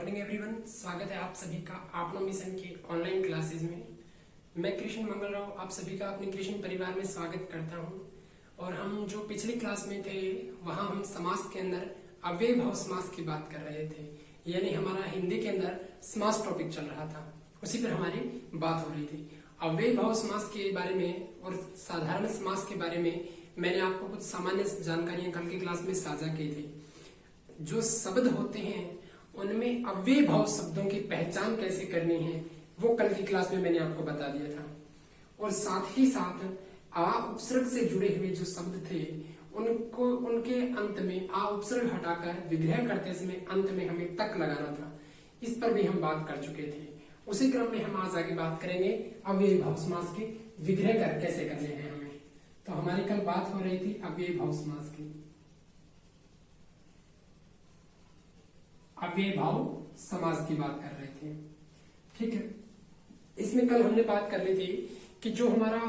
Morning everyone, स्वागत है आप सभी का अपना मिशन के ऑनलाइन क्लासेस में। मैं कृष्ण मंगल राव आप सभी का अपने कृष्ण परिवार में स्वागत करता हूं। और हम जो पिछली क्लास में थे वहां हम समास के अंदर अव्यय भाव समास की बात कर रहे थे, यानी हमारा हिंदी के अंदर समास टॉपिक चल रहा था, उसी पर हमारी बात हो रही थी। अव्यय भाव समास के बारे में और साधारण समास के बारे में मैंने आपको कुछ सामान्य जानकारियां कल की क्लास में साझा की थी। जो शब्द होते हैं उनमें अव्यय भाव शब्दों की पहचान कैसे करनी है वो कल की क्लास में मैंने आपको बता दिया था। और साथ ही साथ आ उपसर्ग से जुड़े हुए जो शब्द थे उनको उनके अंत में आ उपसर्ग हटाकर विग्रह करते समय अंत में हमें तक लगाना था, इस पर भी हम बात कर चुके थे। उसी क्रम में हम आज आगे बात करेंगे अव्यय भाव समास के विग्रह कर कैसे करने हैं हमें। तो हमारी कल बात हो रही थी अव्यय भाव समास की, अव्यय भाव समास की बात कर रहे थे, ठीक है। इसमें कल हमने बात कर ली थी कि जो हमारा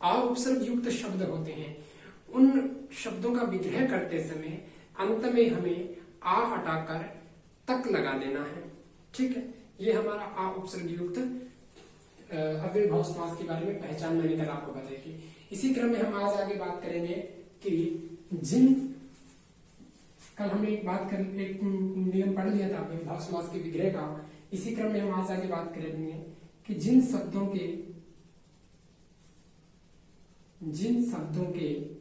आ उपसर्ग युक्त शब्द होते हैं उन शब्दों का विग्रह करते समय अंत में हमें आ हटाकर तक लगा देना है, ठीक है। ये हमारा आ उपसर्ग युक्त अव्यय भाव समास के बारे में पहचान मैंने कल आपको बताई थी। इसी क्रम में हम आज आगे बात करेंगे कि कल हमने एक नियम पढ़ लिया था अव्यय भाव समास के विग्रह का। इसी क्रम में हम आज आगे बात करेंगे कि जिन शब्दों के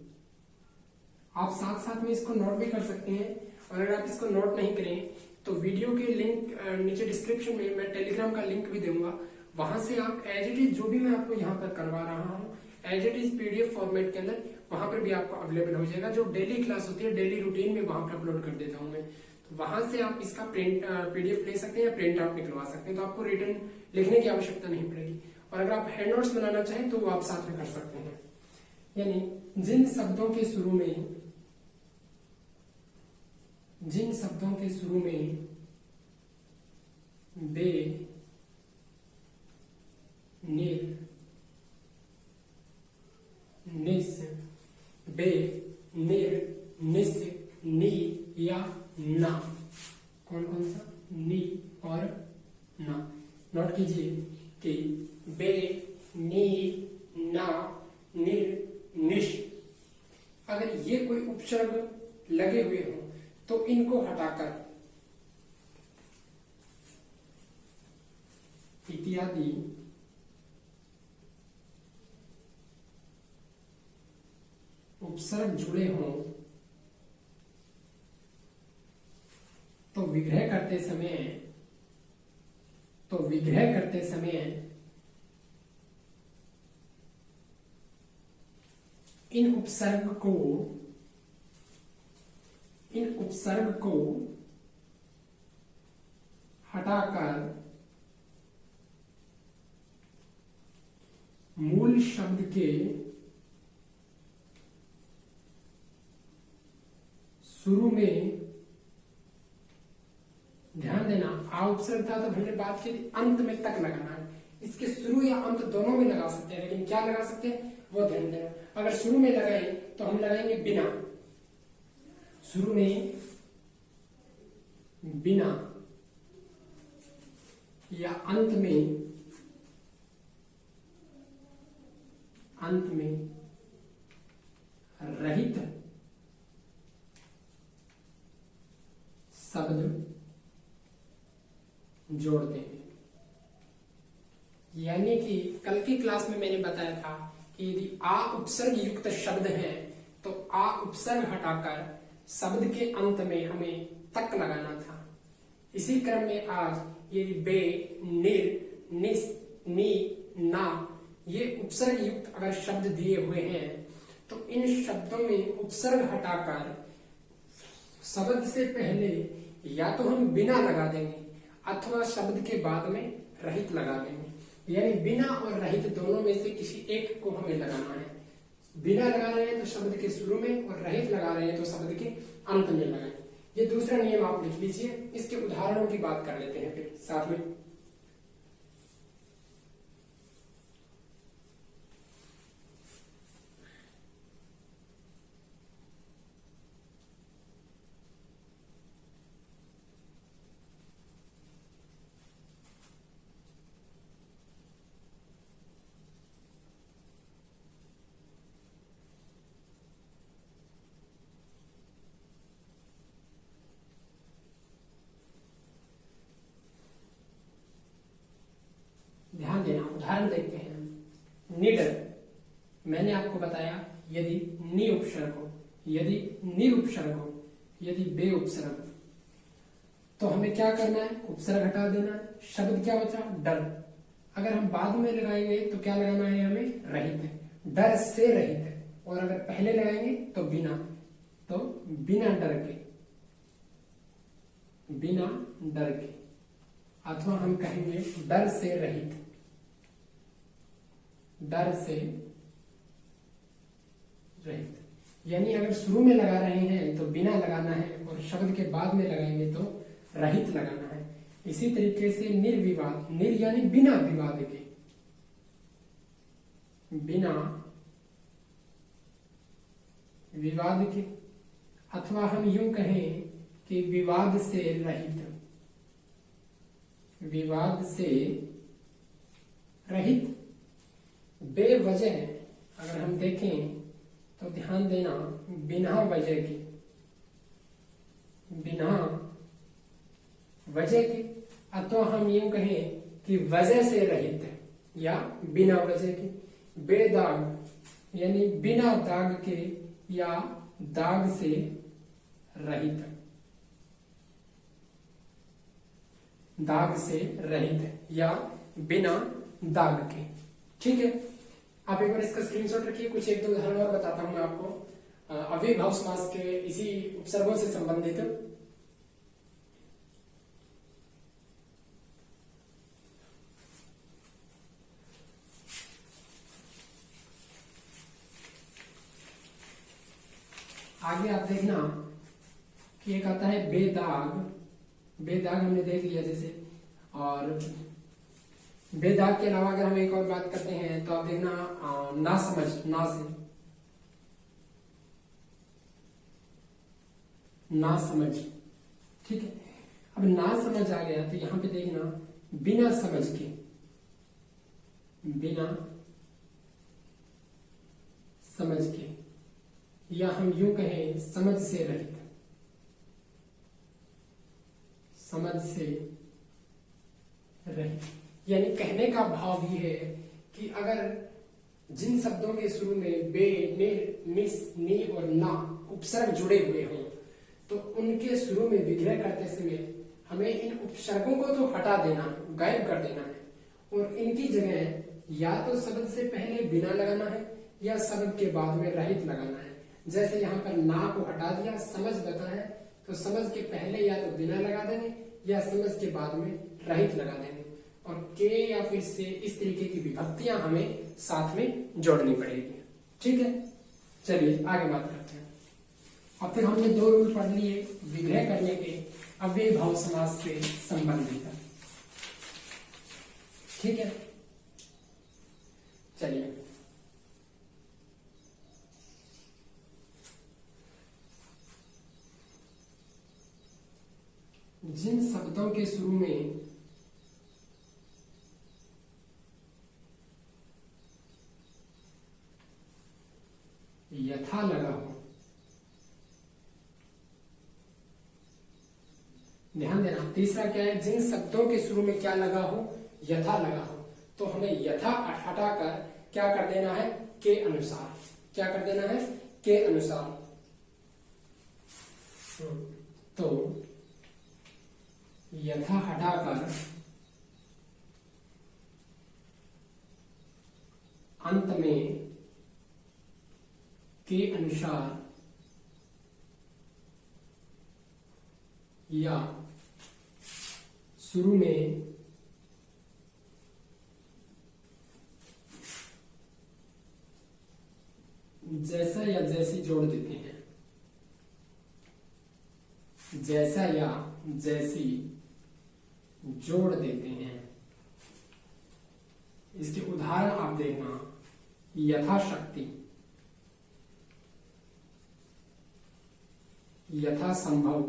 आप साथ साथ में इसको नोट भी कर सकते हैं, और अगर आप इसको नोट नहीं करें तो वीडियो के लिंक नीचे डिस्क्रिप्शन में मैं टेलीग्राम का लिंक भी दूंगा, वहां से आप एज इट इज जो भी मैं आपको यहाँ पर करवा रहा हूँ as it is PDF format के अंदर वहां पर भी आपको अवेलेबल हो जाएगा। जो डेली क्लास होती है डेली रूटीन में वहां पर अपलोड कर देता हूँ मैं, तो वहां से आप इसका प्रिंट पीडीएफ ले सकते हैं या प्रिंट आउट निकलवा सकते हैं, तो आपको रिटर्न लिखने की आवश्यकता नहीं पड़ेगी। और अगर आप हैंड नोट्स बनाना चाहें तो वो आप साथ में कर सकते हैं। यानी जिन शब्दों के शुरू में बे निर निस बे निर निस नी या ना, कौन कौन सा नी और ना नोट कीजिए कि बे नी ना निर निश, अगर ये कोई उपसर्ग लगे हुए हो तो इनको हटाकर इत्यादि उपसर्ग जुड़े हों तो विग्रह करते समय इन उपसर्ग को हटाकर मूल शब्द के शुरू में, ध्यान देना आ उपसर्ग था तो हमने बात की अंत में तक लगाना है, इसके शुरू या अंत दोनों में लगा सकते हैं, लेकिन क्या लगा सकते हैं वो ध्यान देना। अगर शुरू में लगाए तो हम लगाएंगे बिना, शुरू में बिना या अंत में रहित शब्द जोड़ देंगे। यानी कि कल की क्लास में मैंने बताया था कि यदि आ उपसर्ग युक्त शब्द है तो आ उपसर्ग हटाकर शब्द के अंत में हमें तक लगाना था। इसी क्रम में आज ये बे निर निस नी ना ये उपसर्ग युक्त अगर शब्द दिए हुए हैं तो इन शब्दों में उपसर्ग हटाकर शब्द से पहले या तो हम बिना लगा देंगे अथवा शब्द के बाद में रहित लगा देंगे। यानी बिना और रहित दोनों में से किसी एक को हमें लगाना है। बिना लगा रहे हैं तो शब्द के शुरू में, और रहित लगा रहे हैं तो शब्द के अंत में लगाएं। ये दूसरा नियम आप लिख लीजिए। इसके उदाहरणों की बात कर लेते हैं फिर साथ में। बताया यदि नि उपसर्ग हो, यदि नि उपसर्ग हो, यदि बे उपसर्ग हो, तो हमें क्या करना है, उपसर्ग हटा देना है। शब्द क्या बचा, डर। अगर हम बाद में लगाएंगे तो क्या लगाना है हमें, रहित है, डर से रहित है। और अगर पहले लगाएंगे तो बिना, तो बिना डर के, बिना डर के, अथवा हम कहेंगे डर से रहित, डर से रहित। यानी अगर शुरू में लगा रहे हैं तो बिना लगाना है, और शब्द के बाद में लगाएंगे तो रहित लगाना है। इसी तरीके से निर्विवाद, निर यानी बिना विवाद के, बिना विवाद के, अथवा हम यूं कहें कि विवाद से रहित, विवाद से रहित। बेवजह अगर हम देखें तो ध्यान देना, बिना वजह के, बिना वजह के, अथवा हम यूं कहें कि वजह से रहित या बिना वजह के। बेदाग यानी बिना दाग के या दाग से रहित, दाग से रहित या बिना दाग के। ठीक है, आप एक बार इसका स्क्रीनशॉट रखिए। कुछ एक दो उदाहरण और बताता हूं मैं आपको अव्ययभाव समास के इसी उपसर्गों से संबंधित। आगे आप देखना कि एक आता है बेदाग, बेदाग हमने देख लिया जैसे। और बेदाग के अलावा अगर हम एक और बात करते हैं तो आप देखना ना समझ, ना से, ना समझ। ठीक है, अब ना समझ आ गया तो यहां पे देखना बिना समझ के, बिना समझ के, या हम यूं कहें समझ से रहित, समझ से रहित। यानी कहने का भाव ये है कि अगर जिन शब्दों के शुरू में बे, निर, निस, नि और ना उपसर्ग जुड़े हुए हों तो उनके शुरू में विग्रह करते समय हमें इन उपसर्गों को तो हटा देना, गायब कर देना है, और इनकी जगह या तो शब्द से पहले बिना लगाना है या शब्द के बाद में रहित लगाना है। जैसे यहाँ पर ना को हटा दिया, समझ बता है तो समझ के पहले या तो बिना लगा देंगे या समझ के बाद में रहित लगा देंगे। और के या फिर से, इस तरीके की विभक्तियां हमें साथ में जोड़नी पड़ेगी। ठीक है, चलिए आगे बात करते हैं। अब तक हमने दो रूल पढ़ लिए विग्रह करने के अव्ययभाव समास से संबंधित। ठीक है, चलिए जिन शब्दों के शुरू में यथा लगा हो, ध्यान देना। तीसरा क्या है, जिन शब्दों के शुरू में क्या लगा हो, यथा लगा हो, तो हमें यथा हटाकर क्या कर देना है, के अनुसार। क्या कर देना है, के अनुसार। तो यथा हटाकर अंत में के अनुसार या शुरू में जैसा या जैसी जोड़ देते हैं, जैसा या जैसी जोड़ देते हैं। इसके उदाहरण आप देखना, यथाशक्ति, यथा संभव,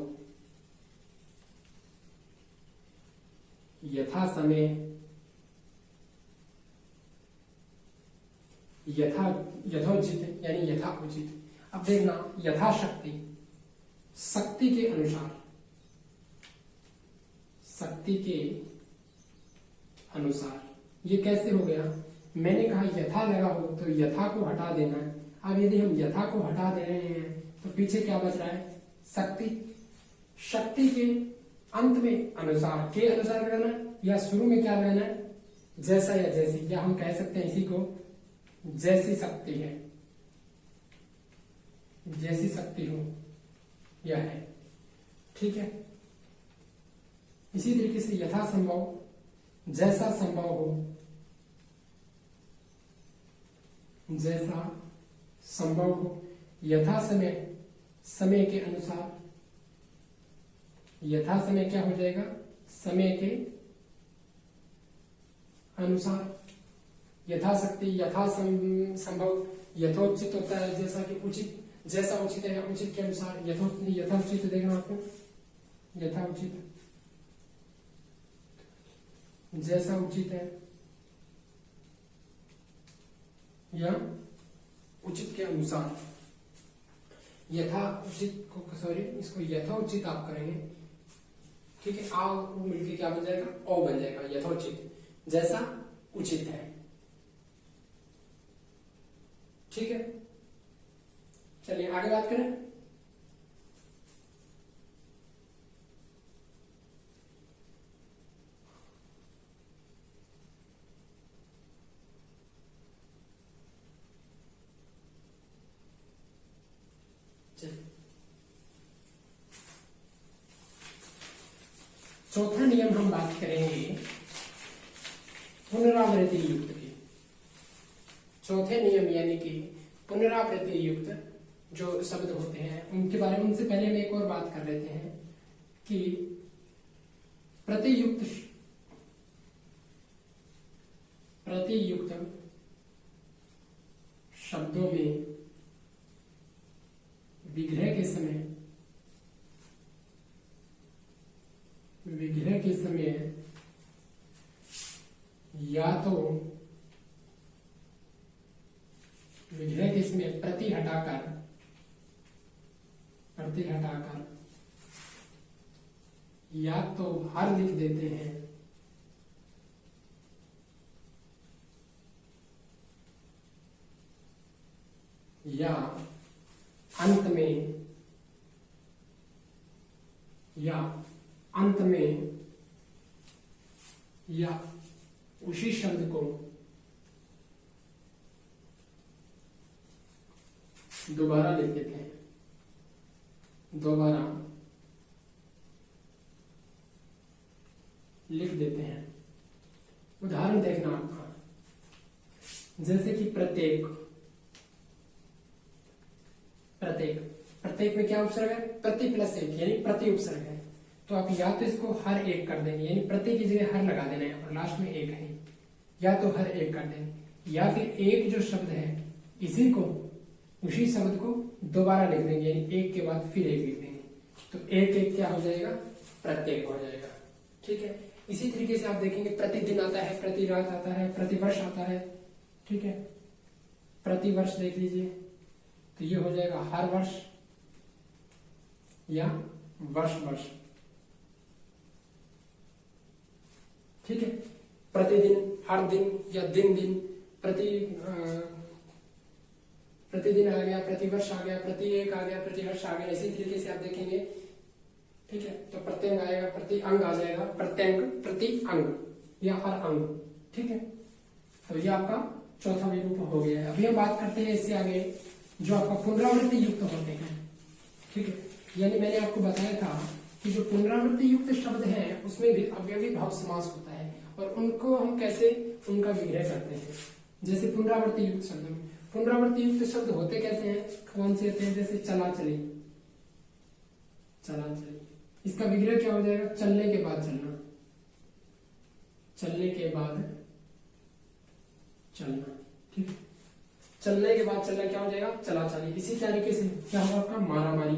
यथा समय, यथोचित यानी यथा उचित। अब देखना, यथाशक्ति, शक्ति के अनुसार, शक्ति के अनुसार। ये कैसे हो गया, मैंने कहा यथा लगा हो तो यथा को हटा देना है अब यदि हम यथा को हटा दे रहे हैं तो पीछे क्या बच रहा है? शक्ति। शक्ति के अंत में अनुसार, के अनुसार लगाना है, या शुरू में क्या लगाना है? जैसा या जैसी, या हम कह सकते हैं इसी को जैसी शक्ति है, जैसी शक्ति हो यह है। ठीक है। इसी तरीके से यथासंभव, जैसा संभव हो, जैसा संभव हो। यथा समय, समय के अनुसार, यथा समय क्या हो जाएगा? समय के अनुसार। यथाशक्ति, यथा संभव, यथोचित होता है जैसा कि उचित, जैसा उचित है उचित के अनुसार। यथोचित देखना आपको, यथाउचित, जैसा उचित है या उचित के अनुसार। यथा उचित को, सॉरी, इसको यथोचित आप करेंगे। ठीक है। आ मिलके क्या बन जाएगा? ओ बन जाएगा। यथोचित, जैसा उचित है। ठीक है। चलिए आगे बात करें। चौथा नियम हम बात करेंगे पुनरावृत्ति युक्त की। चौथे नियम यानी कि पुनरावृत्ति युक्त जो शब्द होते हैं उनके बारे में, उनसे पहले हम एक और बात कर लेते हैं कि प्रतियुक्त शब्दों में विग्रह के समय या तो विग्रह के समय प्रति हटाकर या तो हर लिख देते हैं या अंत में या उसी शब्द को दोबारा लिख देते हैं, दोबारा लिख देते हैं। उदाहरण देखना आपका, जैसे कि प्रत्येक में क्या उपसर्ग है? प्रति प्लस एक यानी प्रति उपसर्ग है। तो आप या तो इसको हर एक कर देंगे यानी प्रति की जगह हर लगा देना है और लास्ट में एक है, या तो हर एक कर देंगे, या फिर एक जो शब्द है इसी को, उसी शब्द को दोबारा लिख देंगे यानी एक के बाद फिर एक लिख देंगे। तो एक एक क्या हो जाएगा? प्रत्येक हो जाएगा। ठीक है। इसी तरीके से आप देखेंगे प्रतिदिन आता है, प्रति रात आता है, प्रतिवर्ष आता है। ठीक है। प्रतिवर्ष देख लीजिए तो ये हो जाएगा हर वर्ष या वर्ष। ठीक है। प्रतिदिन, हर दिन या दिन, प्रतिदिन आ गया, प्रतिवर्ष आ गया, प्रति एक आ गया, प्रतिवर्ष आ गया। इसी तरीके से आप देखेंगे। ठीक है। तो प्रत्यंग आएगा, प्रति अंग आ जाएगा, प्रत्यंग, प्रति अंग या हर अंग। ठीक है। तो ये आपका चौथा विरूप हो गया है। अभी हम बात करते हैं इससे आगे जो आपका पुनरावृत्ति युक्त होते हैं। ठीक है। यानी मैंने आपको बताया था कि जो पुनरावृत्ति युक्त शब्द हैं उसमें भी अव्ययी भाव समास होता है और उनको हम कैसे उनका विग्रह करते हैं। जैसे पुनरावृत्ति युक्त शब्द में, पुनरावृत्ति युक्त शब्द होते कैसे हैं, कौन से होते हैं? जैसे चला चली, इसका विग्रह क्या हो जाएगा? चलने के बाद चलना, चलने के बाद चलना। ठीक है। चलने के बाद चलना क्या हो जाएगा? चला चली। इसी तरीके से क्या होगा आपका? मारामारी,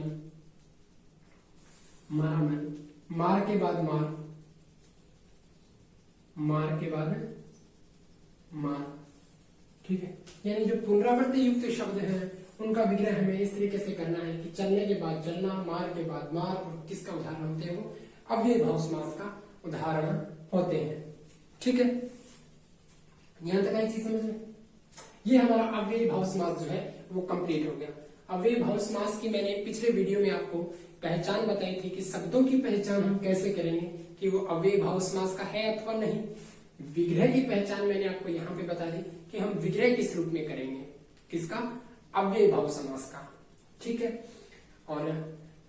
मार के बाद मार के बाद मार। ठीक है। यानी जो पुनरावृत्ति युक्त शब्द हैं उनका विग्रह हमें इस तरीके से करना है कि चलने के बाद चलना, मार के बाद मार, और किसका उदाहरण होते हैं? वो अव्ययी भाव समास का उदाहरण होते हैं। ठीक है। यहां तक एक चीज समझ में, ये हमारा अव्ययी भाव समास जो है वो कंप्लीट हो गया। अव्ययी भाव समास की मैंने पिछले वीडियो में आपको पहचान बताई थी कि शब्दों की पहचान हम कैसे करेंगे कि वो अव्ययी भाव समास का है अथवा नहीं। विग्रह की पहचान मैंने आपको यहाँ पे बता दी कि हम विग्रह किस रूप में करेंगे, किसका, अव्ययी भाव समास का। ठीक है, और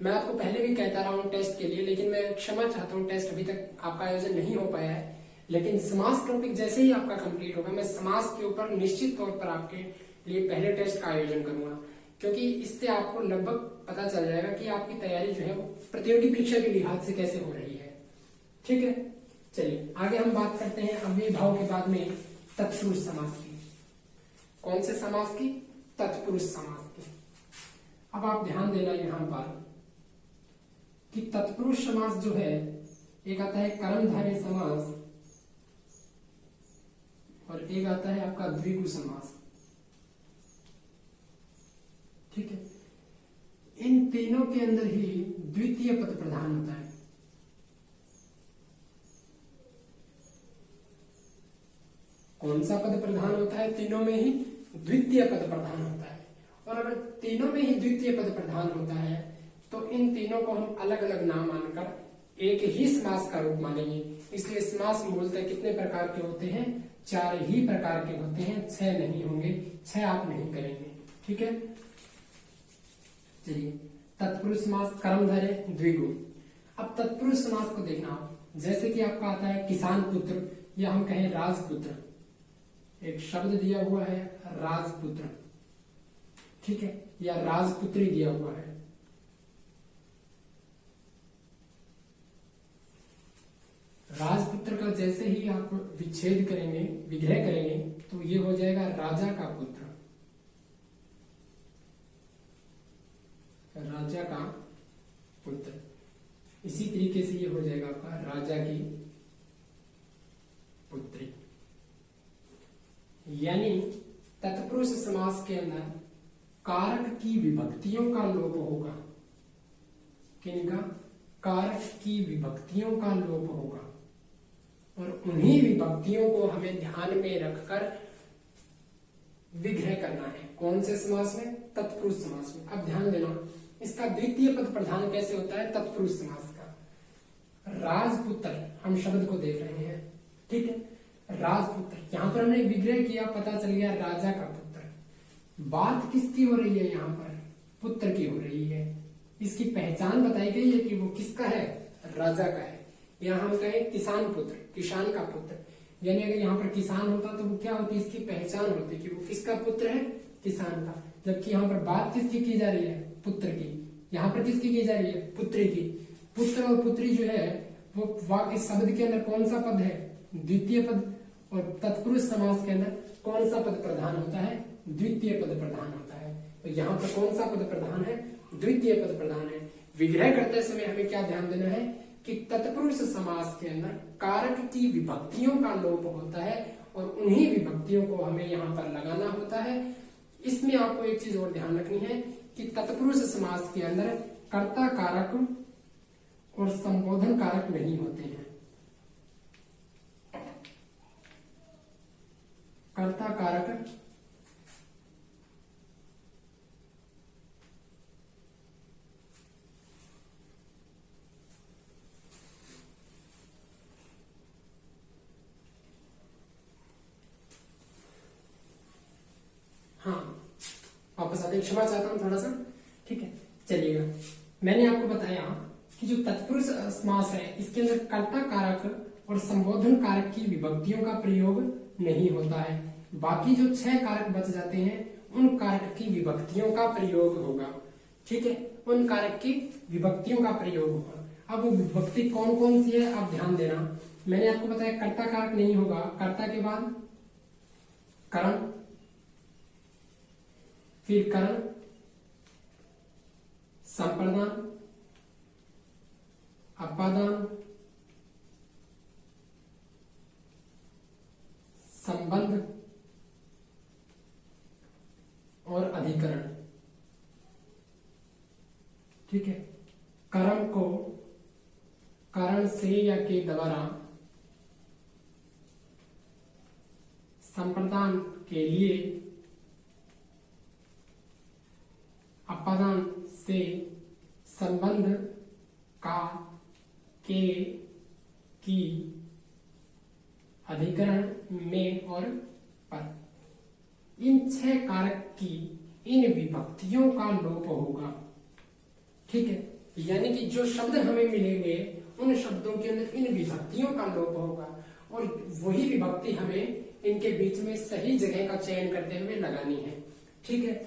मैं आपको पहले भी कहता रहा हूँ टेस्ट के लिए, लेकिन मैं क्षमा चाहता हूँ टेस्ट अभी तक आपका आयोजन नहीं हो पाया है। लेकिन समास टॉपिक जैसे ही आपका कंप्लीट होगा मैं समास के ऊपर निश्चित तौर पर आपके लिए पहले टेस्ट का आयोजन करूंगा, क्योंकि इससे आपको लगभग पता चल जाएगा कि आपकी तैयारी जो है वो प्रतियोगी परीक्षा के लिहाज से कैसे हो रही है। ठीक है, चलिए आगे हम बात करते हैं अव्ययी भाव के बाद में तत्पुरुष समास की। कौन से समास की? तत्पुरुष समास की। अब आप ध्यान देना यहां पर कि तत्पुरुष समास जो है, एक आता है कर्मधारय समास और एक आता है आपका द्विगु समास। ठीक है, इन तीनों के अंदर ही द्वितीय पद प्रधान होता है। कौन सा पद प्रधान होता है? तीनों में ही द्वितीय पद प्रधान होता है। और अगर तीनों में ही द्वितीय पद प्रधान होता है तो इन तीनों को हम अलग अलग नाम मानकर एक ही समास का रूप मानेंगे। इसलिए समास मूलतः कितने प्रकार के होते हैं? 4 ही प्रकार के होते हैं, 6 नहीं होंगे, 6 आप नहीं करेंगे। ठीक है, चलिए तत्पुरुष समास, कर्मधारय, द्विगु। अब तत्पुरुष समास को देखना आप, जैसे कि आपका आता है किसान पुत्र या हम कहें राजपुत्र। एक शब्द दिया हुआ है राजपुत्र, ठीक है, या राजपुत्री दिया हुआ है। राजपुत्र का जैसे ही आप विच्छेद करेंगे, विग्रह करेंगे, तो ये हो जाएगा राजा का पुत्र। राजा का पुत्र। इसी तरीके से ये हो जाएगा आपका राजा की पुत्री। यानी तत्पुरुष समास के अंदर कारक की विभक्तियों का लोप होगा। किनका? कारक की विभक्तियों का लोप होगा, और उन्हीं विभक्तियों को हमें ध्यान में रखकर विग्रह करना है। कौन से समास में? तत्पुरुष समास में। अब ध्यान देना, इसका द्वितीय पद प्रधान कैसे होता है तत्पुरुष समास का? राजपुत्र, हम शब्द को देख रहे हैं, ठीक है, राजपुत्र। यहां पर हमने विग्रह किया, पता चल गया राजा का पुत्र। बात किसकी हो रही है? यहां पर पुत्र की हो रही है। इसकी पहचान बताई गई है कि वो किसका है? राजा का है। यहाँ हम कहें किसान पुत्र, किसान का पुत्र। यानी अगर यहाँ पर किसान होता तो वो क्या होती? इसकी पहचान होती कि वो किसका पुत्र है? किसान का। जबकि यहाँ पर बात किसकी की जा रही है? पुत्र की। यहाँ पर किसकी की जा रही है? पुत्री की। पुत्र और पुत्री जो है वो वाक्य शब्द के अंदर कौन सा पद है? द्वितीय पद। और तत्पुरुष समास के अंदर कौन सा पद प्रधान होता है? द्वितीय पद प्रधान होता है। तो यहाँ पर कौन सा पद प्रधान है? द्वितीय पद प्रधान है। विग्रह करते समय हमें क्या ध्यान देना है कि तत्पुरुष समास के अंदर कारक की विभक्तियों का लोप होता है, और उन्हीं विभक्तियों को हमें यहाँ पर लगाना होता है। इसमें आपको एक चीज और ध्यान रखनी है कि तत्पुरुष समास के अंदर कर्ता कारक और संबोधन कारक नहीं होते हैं। कर्ता कारक वापस आते, क्षमा चाहता हूं थोड़ा सा, ठीक है, चलिएगा। मैंने आपको बताया कि जो तत्पुरुष समास है इसके अंदर कर्ता कारक और संबोधन कारक की विभक्तियों का प्रयोग नहीं होता है। बाकी जो 6 कारक बच जाते हैं उन कारक की विभक्तियों का प्रयोग होगा। ठीक है, उन कारक की विभक्तियों का प्रयोग होगा। अब वो विभक्ति कौन कौन सी है आप ध्यान देना। मैंने आपको बताया कर्ता कारक नहीं होगा, कर्ता के बाद करण, फिर करण, संप्रदान, अपादान, संबंध और अधिकरण। ठीक है, कर्म को कारण से या के द्वारा, संप्रदान के लिए अपादान से संबंध का के की अधिकरण में और पर। इन 6 कारक की इन विभक्तियों का लोप होगा। ठीक है, यानी कि जो शब्द हमें मिलेंगे उन शब्दों के अंदर इन विभक्तियों का लोप होगा और वही विभक्ति हमें इनके बीच में सही जगह का चयन करते हुए लगानी है। ठीक है,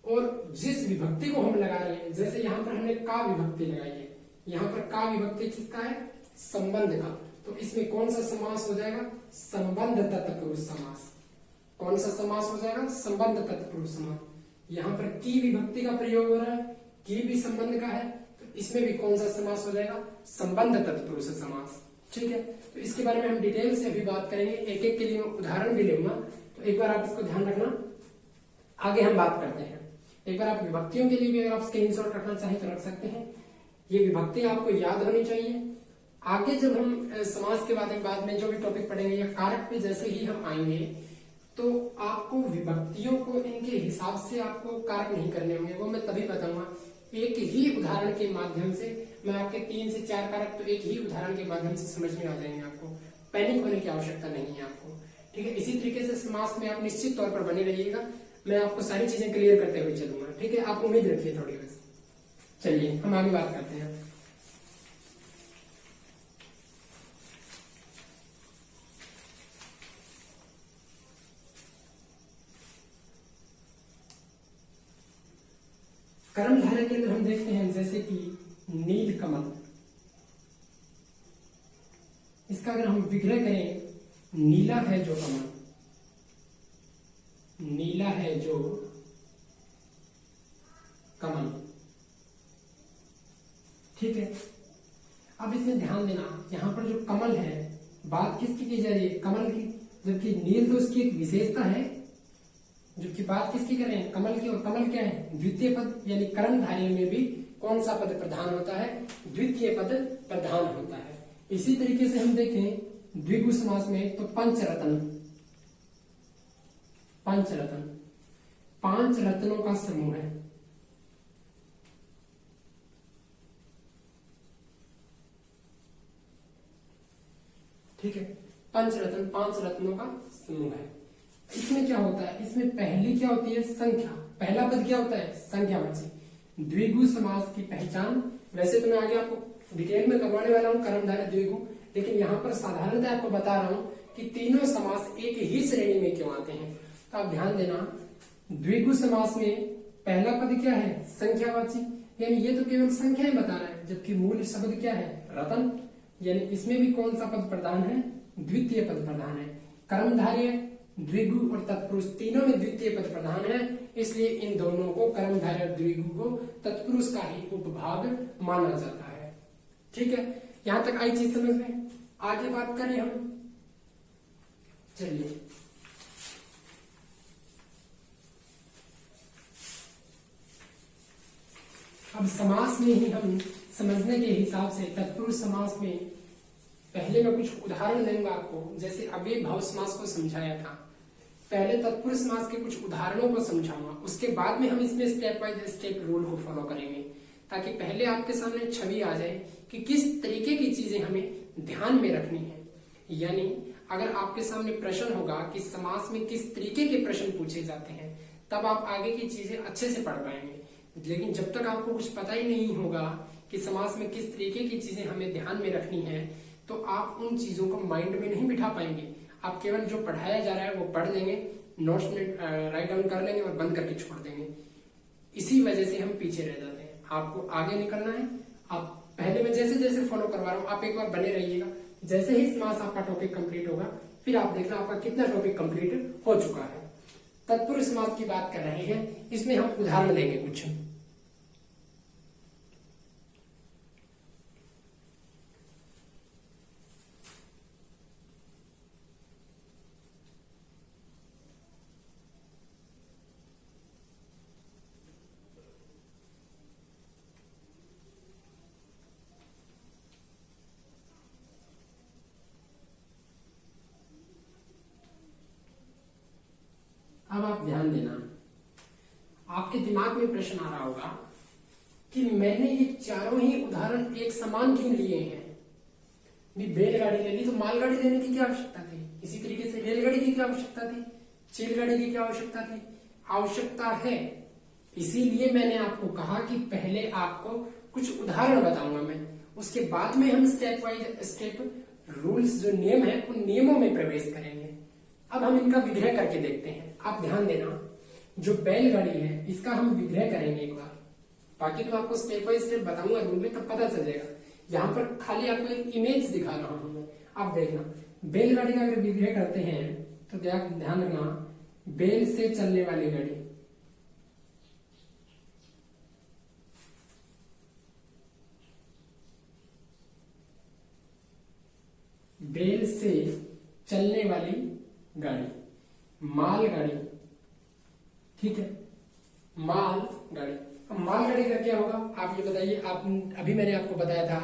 और जिस विभक्ति को हम लगा रहे हैं, जैसे यहाँ पर हमने का विभक्ति लगाई है, यहाँ पर का विभक्ति किसका है? संबंध का। तो इसमें कौन सा समास हो जाएगा? संबंध तत्पुरुष समास। कौन सा समास हो जाएगा? संबंध तत्पुरुष समास। यहाँ पर की विभक्ति का प्रयोग हो रहा है, की भी संबंध का है, तो इसमें भी कौन सा समास हो जाएगा? संबंध तत्पुरुष समास। ठीक है, तो इसके बारे में हम डिटेल से अभी बात करेंगे, एक एक के लिए मैं उदाहरण भी लूंगा, तो एक बार आप इसको ध्यान रखना। आगे हम बात करते हैं। एक बार आप विभक्तियों के लिए भी अगर आप स्क्रीनशॉट रखना चाहें तो रख सकते हैं। ये विभक्ति आपको याद होनी चाहिए। आगे जब हम समास के बाद में जो भी टॉपिक पढ़ेंगे या कारक पे जैसे ही हम आएंगे तो आपको विभक्तियों को इनके हिसाब से आपको कारक नहीं करने होंगे, वो मैं तभी बताऊंगा। एक ही उदाहरण के माध्यम से मैं आपके 3 से 4 कारक तो एक ही उदाहरण के माध्यम से समझ में आ जाएंगे। आपको पैनिक होने की आवश्यकता नहीं है आपको। ठीक है, इसी तरीके से समास में आप निश्चित तौर पर बने रहिएगा, मैं आपको सारी चीजें क्लियर करते हुए चलूंगा। ठीक है, आप उम्मीद रखिए थोड़ी बस। चलिए हम आगे बात करते हैं। कर्मधारय के अंदर हम देखते हैं जैसे कि नील कमल, इसका अगर हम विग्रह करें, नीला है जो कमल, नीला है जो कमल। ठीक है, अब इसमें ध्यान देना, यहां पर जो कमल है बात किसकी की जा रही है? कमल की, जबकि नील तो उसकी एक विशेषता है, जबकि बात किसकी कर रहे हैं? कमल की। और कमल क्या है? द्वितीय पद, यानी कर्मधारय में भी कौन सा पद प्रधान होता है? द्वितीय पद प्रधान होता है। इसी तरीके से हम देखें द्विगु समास में तो पंचरत्न, पंचरत्न 5 रत्नों का समूह है। ठीक है, पंचरत्न 5 रत्नों का समूह है। इसमें क्या होता है? इसमें पहली क्या होती है? संख्या। पहला पद क्या होता है? संख्यावाची। द्विगु समास की पहचान, वैसे तो मैं आगे आपको डिटेल में करवाने वाला हूं कर्मधारय द्विगु, लेकिन यहाँ पर साधारणतः आपको बता रहा हूं कि तीनों समास एक ही श्रेणी में क्यों आते हैं। तो आप ध्यान देना, द्विगु समास में पहला पद क्या है? संख्यावाची, यानी ये तो केवल संख्याएं बता रहा है, जबकि मूल शब्द क्या है? रतन, यानी इसमें भी कौन सा पद प्रधान है? द्वितीय पद प्रधान है। कर्मधारय, द्विगु और तत्पुरुष तीनों में द्वितीय पद प्रधान है, इसलिए इन दोनों को कर्मधारय और द्विगु को तत्पुरुष का ही उपभाग माना जाता है। ठीक है, यहां तक आई चीज समझ में। आगे बात करें हम, चलिए अब समास में ही हम समझने के हिसाब से तत्पुरुष समास में पहले मैं कुछ उदाहरण दूंगा आपको, जैसे अव्ययभाव समास को समझाया था। पहले तत्पुरुष समास के कुछ उदाहरणों को समझाऊंगा, उसके बाद में हम इसमें स्टेप बाय स्टेप रूल को फॉलो करेंगे, ताकि पहले आपके सामने छवि आ जाए कि किस तरीके की चीजें हमें ध्यान में रखनी है। यानी अगर आपके सामने प्रश्न होगा कि समास में किस तरीके के प्रश्न पूछे जाते हैं, तब आप आगे की चीजें अच्छे से पढ़ पाएंगे। लेकिन जब तक आपको कुछ पता ही नहीं होगा कि समास में किस तरीके की चीजें हमें ध्यान में रखनी है, तो आप उन चीजों को माइंड में नहीं बिठा पाएंगे। आप केवल जो पढ़ाया जा रहा है वो पढ़ लेंगे, नोट्स में राइट डाउन कर लेंगे और बंद करके छोड़ देंगे। इसी वजह से हम पीछे रह जाते हैं। आपको आगे निकलना है। आप पहले मैं जैसे जैसे फॉलो करवा रहा हूँ, आप एक बार बने रहिएगा। जैसे ही समास आपका टॉपिक कंप्लीट होगा, फिर आप देखना आपका कितना टॉपिक कंप्लीट हो चुका है। तत्पुरुष समास की बात कर रहे हैं, इसमें हम उदाहरण देंगे कुछ। अब आप ध्यान देना, आप आपके दिमाग में प्रश्न आ रहा होगा कि मैंने ये चारों ही उदाहरण एक समान क्यों लिए हैं। भी बैलगाड़ी ले ली तो मालगाड़ी लेने की क्या आवश्यकता थी, इसी तरीके से रेलगाड़ी की क्या आवश्यकता थी, चिलगाड़ी की क्या आवश्यकता थी। आवश्यकता है, इसीलिए मैंने आपको कहा कि पहले आपको कुछ उदाहरण बताऊंगा मैं, उसके बाद में हम स्टेप बाय स्टेप रूल्स जो नियम है उन नियमों में प्रवेश करेंगे। अब हम इनका विग्रह करके देखते हैं। आप ध्यान देना, जो बैलगाड़ी है इसका हम विग्रह करेंगे एक बार, बाकी तो आपको स्टेप बाय स्टेप बताऊंगा रूल में, तब पता चल जाएगा। यहाँ पर खाली आपको एक इमेज दिखा रहा हूं मैं, आप देखना। बैलगाड़ी का अगर विग्रह करते हैं तो ध्यान रखना, बैल से चलने वाली गाड़ी, बैल से चलने वाली गाड़ी, मालगाड़ी, ठीक है, मालगाड़ी। अब मालगाड़ी का क्या होगा आप ये बताइए। आप अभी मैंने आपको बताया था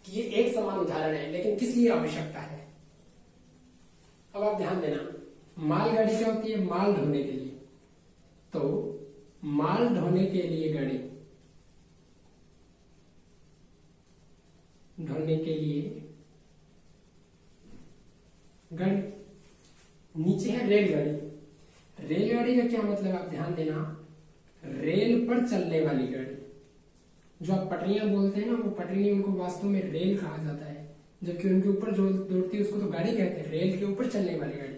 कि ये एक समान उदाहरण है, लेकिन किस लिए आवश्यकता है। अब आप ध्यान देना, मालगाड़ी क्या होती है, माल ढोने के लिए। तो माल ढोने के लिए गाड़ी, ढोने के लिए गाड़ी। नीचे है रेलगाड़ी। रेलगाड़ी का क्या मतलब आप ध्यान देना, रेल पर चलने वाली गाड़ी। जो आप पटरियां बोलते हैं ना, वो पटरी नहीं, उनको वास्तव में रेल कहा जाता है, जबकि उनके ऊपर जो दौड़ती है उसको तो गाड़ी कहते हैं। रेल के ऊपर चलने वाली गाड़ी,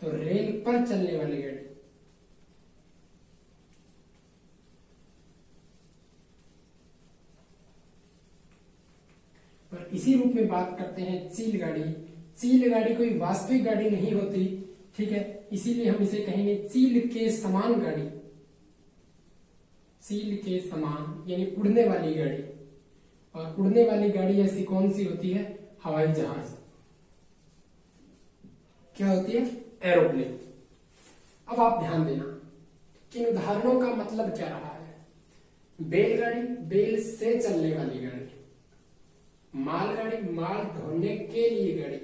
तो रेल पर चलने वाली गाड़ी। और इसी रूप में बात करते हैं चील गाड़ी। चील गाड़ी कोई वास्तविक गाड़ी नहीं होती, ठीक है, इसीलिए हम इसे कहेंगे चील के समान गाड़ी। चील के समान यानी उड़ने वाली गाड़ी। और उड़ने वाली गाड़ी ऐसी कौन सी होती है, हवाई जहाज। क्या होती है, एरोप्लेन। अब आप ध्यान देना कि इन उदाहरणों का मतलब क्या रहा है। बैलगाड़ी, बैल से चलने वाली गाड़ी। मालगाड़ी, माल ढोने के लिए गाड़ी।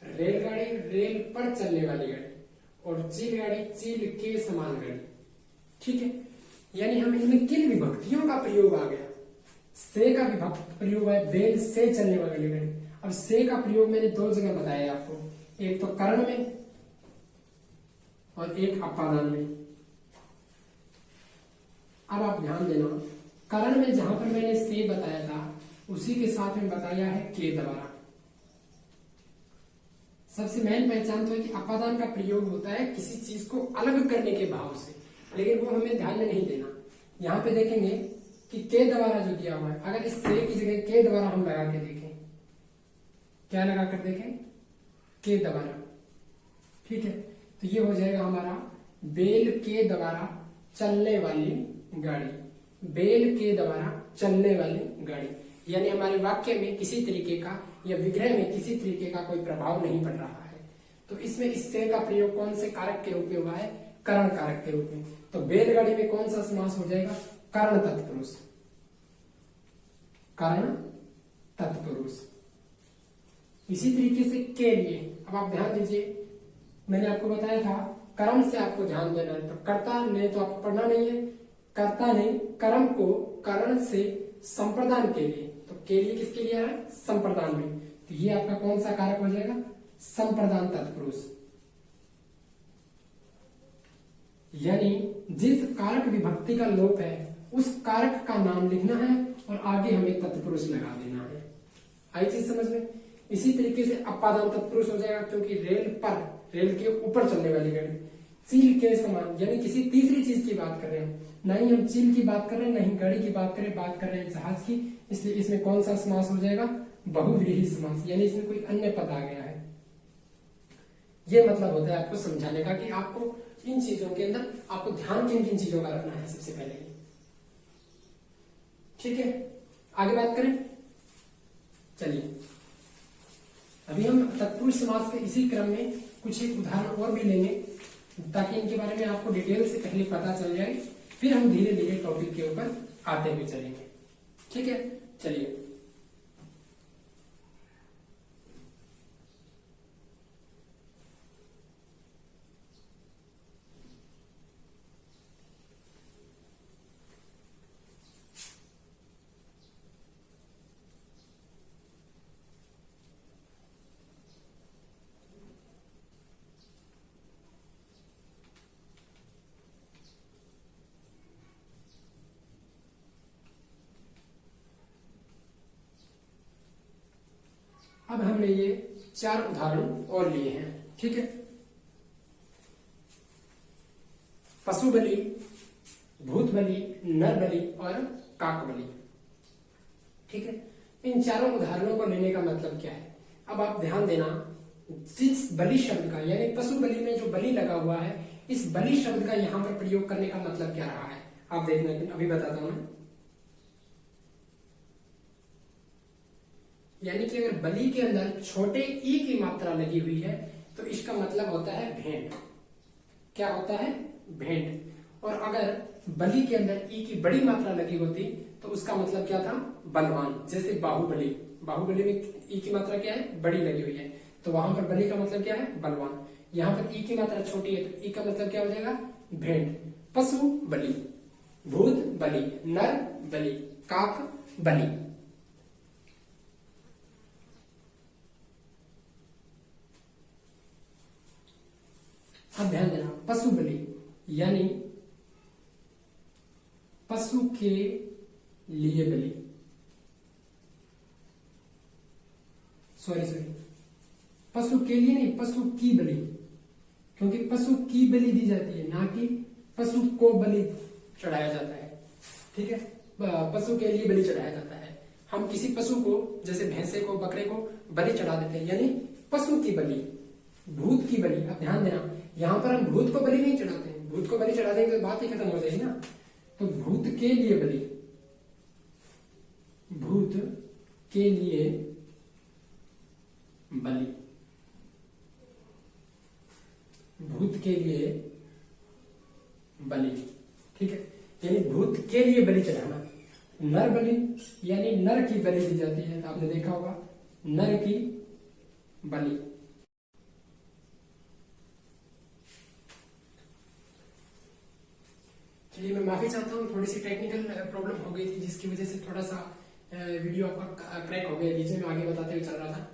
रेलगाड़ी, रेल पर चलने वाली गाड़ी। और चील गाड़ी, चील के समान गाड़ी, ठीक है। यानी हम इनमें किन विभक्तियों का प्रयोग आ गया, से का विभक्त प्रयोग है, बैल से चलने वाली गाड़ी। अब से का प्रयोग मैंने दो जगह बताया आपको, एक तो कर्ण में और एक अपादान में। अब आप ध्यान देना, कर्ण में जहां पर मैंने से बताया था उसी के साथ में बताया है के द्वारा। सबसे मेन पहचान तो है कि अपादान का प्रयोग होता है किसी चीज को अलग करने के भाव से, लेकिन वो हमें ध्यान में नहीं देना। यहां पे देखेंगे कि के द्वारा जो दिया हुआ है, अगर इस से की जगह के द्वारा हम लगा के देखें, क्या लगा कर देखें, के द्वारा, ठीक है, तो ये हो जाएगा हमारा बैल के द्वारा चलने वाली गाड़ी। बैल के द्वारा चलने वाली गाड़ी, यानी हमारे वाक्य में किसी तरीके का या विग्रह में किसी तरीके का कोई प्रभाव नहीं पड़ रहा है। तो इसमें इस से का प्रयोग कौन से कारक के रूप में हुआ है, कर्ण कारक के रूप में। तो बैलगाड़ी में कौन सा समास हो जाएगा, कर्ण तत्पुरुष, कर्ण तत्पुरुष। इसी तरीके से के लिए, अब आप ध्यान दीजिए, मैंने आपको बताया था कर्म से आपको ध्यान देना है। तो कर्ता ने तो आपको पढ़ना नहीं है, कर्ता ने कर्म को कर्ण से संप्रदान के लिए, तो के लिए किसके लिए है, संप्रदान में। तो ये आपका कौन सा कारक हो जाएगा, संप्रदान तत्पुरुष। यानी जिस कारक विभक्ति का लोप है उस कारक का नाम लिखना है और आगे हमें तत्पुरुष लगा देना है। आई चीज समझ में। इसी तरीके से अपादान तत्पुरुष हो जाएगा, क्योंकि रेल पर, रेल के ऊपर चलने वाली गाड़ी। चील के समान, यानी किसी तीसरी चीज की बात कर रहे हैं, ना ही हम चील की बात कर रहे हैं, ना ही गाड़ी की बात कर रहे हैं जहाज की, इसलिए इसमें कौन सा समास हो जाएगा, बहुव्रीहि समास, यानी इसमें कोई अन्य पद आ गया है। ये मतलब होता है आपको समझाने का कि आपको इन चीजों के अंदर आपको ध्यान किन किन चीजों का रखना है सबसे पहले, ठीक है। आगे बात करें, चलिए अभी हम तत्पुरुष समास के इसी क्रम में कुछ एक उदाहरण और भी लेंगे, ताकि इनके बारे में आपको डिटेल से पहले पता चल जाए, फिर हम धीरे धीरे टॉपिक के ऊपर आते हुए चलेंगे, ठीक है। चलिए अब हमने ये 4 उदाहरण और लिए हैं, ठीक है। पशु बलि, भूत बलि, नर बलि और काक बलि, ठीक है। इन चारों उदाहरणों को लेने का मतलब क्या है? अब आप ध्यान देना, जिस बलि शब्द का यानी पशु बलि में जो बलि लगा हुआ है, इस बलि शब्द का यहां पर प्रयोग करने का मतलब क्या रहा है, आप देखना, अभी बताता हूं मैं। यानी कि अगर बलि के अंदर छोटे ई की मात्रा लगी हुई है तो इसका मतलब होता है भेंट। क्या होता है? भेंट। और अगर बलि के अंदर ई की बड़ी मात्रा लगी होती तो उसका मतलब क्या था? बलवान। जैसे बाहुबली, बाहुबली में ई की मात्रा क्या है? बड़ी लगी हुई है, तो वहां पर बलि का मतलब क्या है? बलवान। यहाँ पर ई की मात्रा छोटी है तो ई का मतलब क्या हो जाएगा? भेंट। पशु बलि, भूत बलि, नर बलि, काक बलि। अब ध्यान देना, पशु बलि यानी पशु के लिए बलि, सॉरी पशु के लिए नहीं, पशु की बलि, क्योंकि पशु की बलि दी जाती है, ना कि पशु को बलि चढ़ाया जाता है, ठीक है। पशु के लिए बलि चढ़ाया जाता है। हम किसी पशु को, जैसे भैंसे को, बकरे को बलि चढ़ा देते हैं, यानी पशु की बलि। भूत की बलि, अब ध्यान देना, यहां पर हम भूत को बलि नहीं चढ़ाते हैं, भूत को बलि चढ़ा देंगे तो बात ही खत्म हो जाएगी ना। तो भूत के लिए बलि, भूत के लिए बलि, भूत के लिए बलि, ठीक है। यानी भूत के लिए बलि चढ़ाना। नर बलि यानी नर की बलि दी जाती है, आपने देखा होगा, नर की बलि। चलिए, मैं माफी चाहता हूँ, थोड़ी सी टेक्निकल प्रॉब्लम हो गई थी जिसकी वजह से थोड़ा सा वीडियो आपका क्रैक हो गया, बीच में आगे बताते हुए चल रहा था।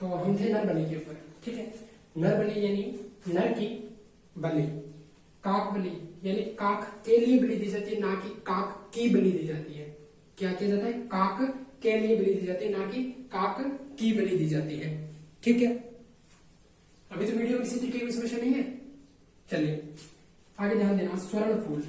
तो हम थे नर बलि के ऊपर, ठीक है। नर बलि यानी नर की बलि। काक बलि यानी काक के लिए बलि दी जाती है, ना कि काक की बलि दी जाती है। क्या किया जाता है? काक के लिए बलि दी जाती है, ना कि काक की बलि दी जाती है, ठीक है। अभी तो वीडियो में किसी तरीके की समस्या नहीं है। चलिए आगे ध्यान देना, स्वर्ण फूल,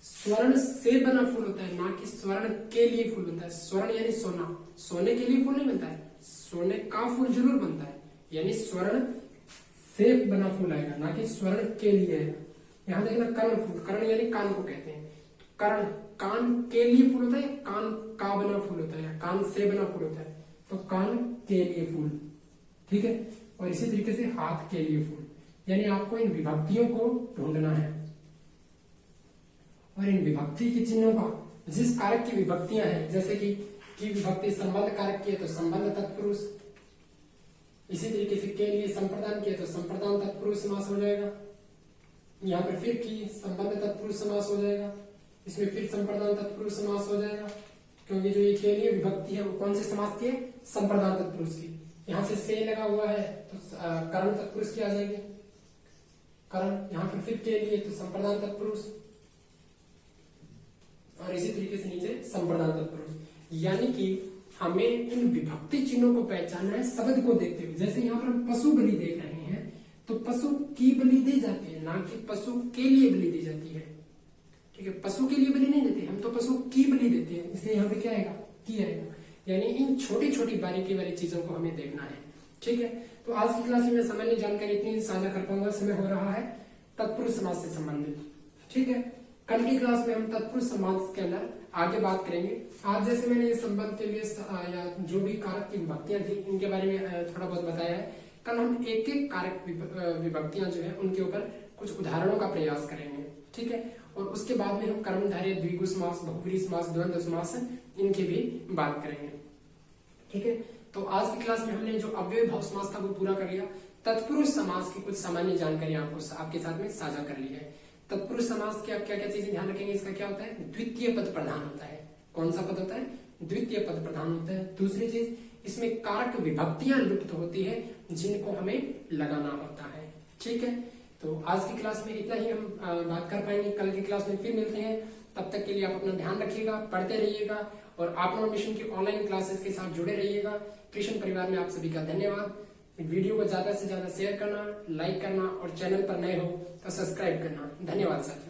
स्वर्ण से बना फूल होता है, ना कि स्वर्ण के लिए फूल बनता है। स्वर्ण यानी सोना, सोने के लिए फूल नहीं बनता है, सोने का फूल जरूर बनता है, यानी स्वर्ण से बना फूल आएगा, ना कि स्वर्ण के लिए है। यहां देखना, कर्ण फूल, कर्ण यानी कान को कहते हैं। कर्ण कान के लिए फूल होता है, कान का बना फूल होता है, कान से बना फूल होता है, तो कान के लिए फूल, ठीक है। और इसी तरीके से हाथ के लिए फूल, यानी आपको इन विभक्तियों को ढूंढना है और इन विभक्ति के चिन्हों का, जिस कारक की विभक्तियां हैं, जैसे कि विभक्ति संबंध कारक की है तो संबंध तत्पुरुष, इसी तरीके से के लिए संप्रदान किया तो संप्रदान तत्पुरुष समास हो जाएगा। यहाँ पर फिर की संबंध तत्पुरुष समास हो जाएगा, इसमें फिर संप्रदान तत्पुरुष समास हो जाएगा, क्योंकि जो ये के लिए विभक्ति है वो कौन से समास की है? संप्रदान तत्पुरुष की। यहाँ से लगा हुआ है तो कर्ण तत्पुरुष की आ जाएगी, कर्ण। यहाँ पर फिर के लिए तो संप्रदान तत्पुरुष, और इसी तरीके से नीचे संप्रदान तत्पुरुष। यानी कि हमें इन विभक्ति चिन्हों को पहचानना है शब्द को देखते हुए। जैसे यहाँ पर हम पशु बलि देख रहे हैं तो पशु की बलि दी जाती है, ना कि पशु के लिए बलि दी जाती है, ठीक है। पशु के लिए बलि नहीं देते हम, तो पशु की बलि देते हैं, इसलिए यहाँ पे क्या आएगा? की आएगा। यानी इन छोटी छोटी बारीकी वाली चीजों को हमें देखना है, ठीक है। तो आज की क्लास में मैं सामान्य जानकारी इतनी साझा कर पाऊंगा। समय हो रहा है तत्पुरुष समास से संबंधित, ठीक है। कल की क्लास में हम तत्पुरुष समास के अंदर आगे बात करेंगे। आज जैसे मैंने ये संबंध के लिए या जो भी कारक की विभक्तियां थी इनके बारे में थोड़ा बहुत बताया है, कल हम एक एक कारक विभक्तियां जो है उनके ऊपर कुछ उदाहरणों का प्रयास करेंगे, ठीक है। और उसके बाद में हम कर्मधारय, द्विगु समास, बहुब्रीहि समास, द्वंद्व समास इनकी भी बात करेंगे, ठीक है। तो आज की क्लास में हमने जो अव्यय भाव समास था वो पूरा कर लिया। तत्पुरुष समास की कुछ सामान्य जानकारी आपके साथ में साझा कर ली है। तत्पुरुष समास की आप क्या क्या चीजें ध्यान रखेंगे? इसका क्या होता है? द्वितीय पद प्रधान होता है। कौन सा पद होता है? द्वितीय पद प्रधान होता है। दूसरी चीज, इसमें कारक विभक्तियां लुप्त होती है जिनको हमें लगाना होता है, ठीक है। तो आज की क्लास में इतना ही हम बात कर पाएंगे। कल की क्लास में फिर मिलते हैं, तब तक के लिए आप अपना ध्यान रखिएगा, पढ़ते रहिएगा और आप मिशन की ऑनलाइन क्लासेस के साथ जुड़े रहिएगा। कृष्ण परिवार में आप सभी का धन्यवाद। वीडियो को ज्यादा से ज्यादा शेयर करना, लाइक करना और चैनल पर नए हो तो सब्सक्राइब करना। धन्यवाद साथियों।